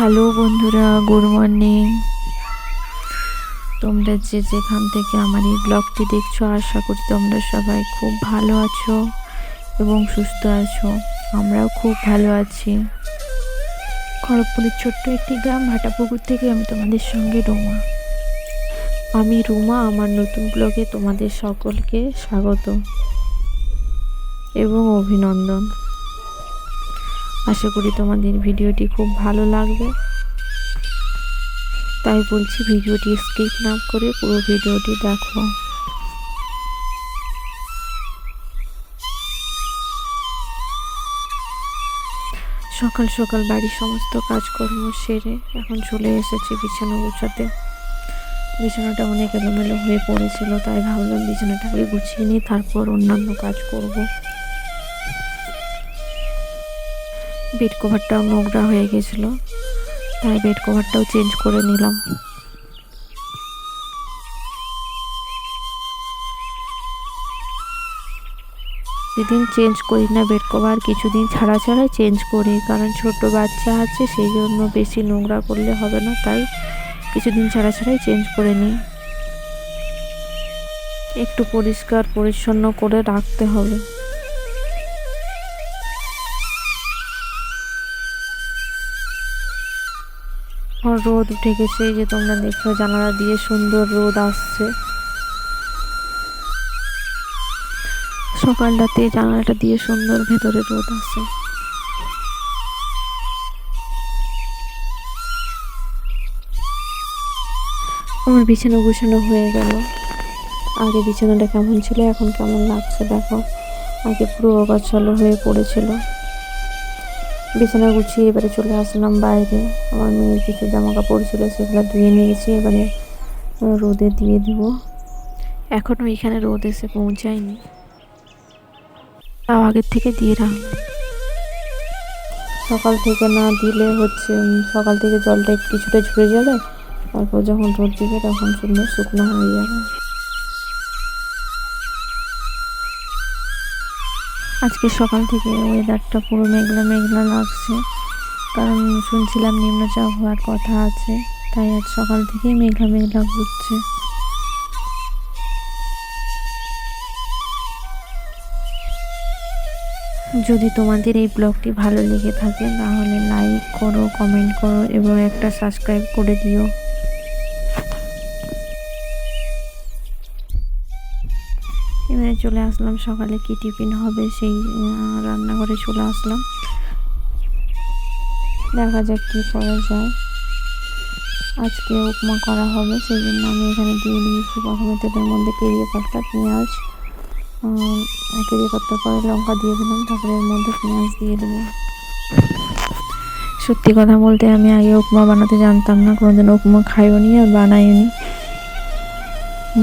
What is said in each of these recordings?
Hello বন্ধুরা, good morning. তোমরা যে যেখান থেকে আমার এই ব্লগটি দেখছো, আশা করি তোমরা সবাই খুব ভালো আছো এবং সুস্থ আছো। আমরাও খুব ভালো আছি। খড়গপুরের ছোট্ট একটি গ্রাম ভাটাপুকুর থেকে আমি তোমাদের সঙ্গে রুমা। আমি রুমা, আমার নতুন ব্লগে তোমাদের সকলকে স্বাগত এবং অভিনন্দন। আশা করি তোমাদের ভিডিওটি খুব ভালো লাগবে, তাই বলছি ভিডিওটি স্কিপ না করে পুরো ভিডিওটি দেখো। সকাল সকাল বাড়ির সমস্ত কাজকর্ম সেরে এখন চলে এসেছি বিছানা গোছাতে। বিছানাটা অনেক এলোমেলো হয়ে পড়েছিল, তাই ভাবলাম বিছানাটাকে গুছিয়ে নিই, তারপর অন্যান্য কাজ করব। বেড কভারটাও নোংরা হয়ে গেছিল, তাই বেড কভারটাও চেঞ্জ করে নিলাম। যেদিন চেঞ্জ করি না বেড কভার, কিছুদিন ছাড়া ছাড়াই চেঞ্জ করি, কারণ ছোট বাচ্চা আছে, সেই জন্য বেশি নোংরা করলে হবে না, তাই কিছুদিন ছাড়া ছাড়াই চেঞ্জ করে নিই। একটু পরিষ্কার পরিচ্ছন্ন করে রাখতে হবে। রোদ উঠে গেছে, এই যে তোমরা দেখো জানালা দিয়ে সুন্দর রোদ আসছে। সকালটাতে জানালাটা দিয়ে সুন্দর ভেতরে রোদ আসে। আমার বিছানা গুছানো হয়ে গেল। আগে বিছানাটা কেমন ছিল, এখন কেমন লাগছে দেখো। আগে পুরো অগোছালো হয়ে পড়েছিল। বিছানা গুছিয়ে এবারে চলে আসলাম বাইরে। আমার মেয়ের কিছু জামা কাপড় ছিল, সেগুলো ধুয়ে নিয়েছি, এবারে রোদে দিয়ে দিব। এখনও এখানে রোদ এসে পৌঁছায়নি, তাও আগের থেকে দিয়ে রাখলাম। সকাল থেকে না দিলে সকাল থেকে জলটা কিছুটা ঝরে যাবে, তারপর যখন রোদ দিবে তখন সুন্দর শুকনো হয়ে যাবে। আজকে সকাল থেকে ওয়েদারটা পুরো মেঘলা মেঘলা লাগছে, কারণ শুনছিলাম নিম্নচাপ হওয়ার কথা আছে, তাই আজ সকাল থেকেই মেঘলা মেঘলা ঘুরছে। যদি তোমাদের এই ব্লগটি ভালো লেগে থাকে তাহলে লাইক করো, কমেন্ট করো এবং একটা সাবস্ক্রাইব করে দিও। এবারে চলে আসলাম, সকালে কি টিফিন হবে সেই রান্নাঘরে চলে আসলাম। দেখা যাক কী করা যায়। আজকে উপমা করা হবে, সেই জন্য আমি এখানে দিয়ে দিয়েছি প্রথমে তেলের মধ্যে কেরিয়ে পাতা, পেঁয়াজ, কেরিয়ে পাতা পরে লঙ্কা দিয়ে দিলাম, তারপরে এর মধ্যে পেঁয়াজ দিয়ে দেবো। সত্যি কথা বলতে আমি আগে উপমা বানাতে জানতাম না, কোনোদিন উপমা খাইও নি আর বানাইও নি।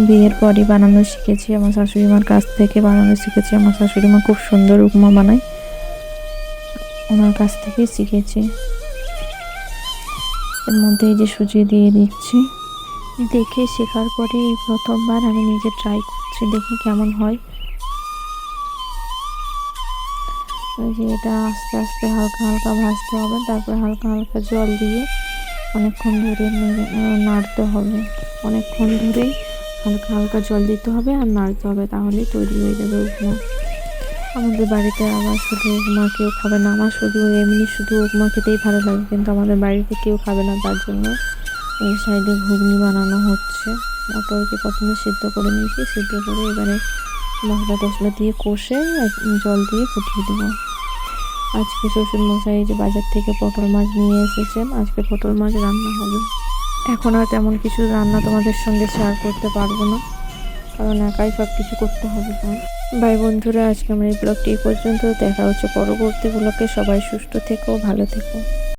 বিয়ের পরই বানানো শিখেছি, আমার শাশুড়ি মার কাছ থেকে বানানো শিখেছি। আমার শাশুড়ি মা খুব সুন্দর উপমা বানায়, ওনার কাছ থেকেই শিখেছি। এর মধ্যে এই যে সুজি দিয়ে দিচ্ছি। দেখে শেখার পরে এই প্রথমবার আমি নিজে ট্রাই করছি, দেখি কেমন হয়। ওই যে এটা আস্তে আস্তে হালকা হালকা ভাজতে হবে, তারপর হালকা হালকা জল দিয়ে অনেকক্ষণ ধরে নাড়তে হবে। অনেকক্ষণ ধরেই হালকা হালকা জল দিতে হবে আর নাড়তে হবে, তাহলেই তৈরি হয়ে যাবে উপমা। আমাদের বাড়িতে আবার শুধু উপমা কেউ খাবে না, আমার শুধু উপমা খেতেই ভালো লাগে, কিন্তু আমাদের বাড়িতে কেউ খাবে না, তার জন্য এই সাইডে ঘুগনি বানানো হচ্ছে। মটরকে প্রথমে সিদ্ধ করে নিয়েছি, সিদ্ধ করে এবারে মশলা টশলা দিয়ে কষে জল দিয়ে ফুটিয়ে দেবো। আজকে শ্বশুর মশাই যে বাজার থেকে পটল মাছ নিয়ে এসেছেন, আজকে পটল মাছ রান্না হবে। এখন আর তেমন কিছু রান্না তোমাদের সঙ্গে শেয়ার করতে পারবো না, কারণ একাই সব কিছু করতে হবে। বাই বন্ধুরা, আজকে আমার এই ব্লগটি এই পর্যন্ত। দেখা হচ্ছে পরবর্তী ব্লগে। সবাই সুস্থ থেকো, ভালো থেকো।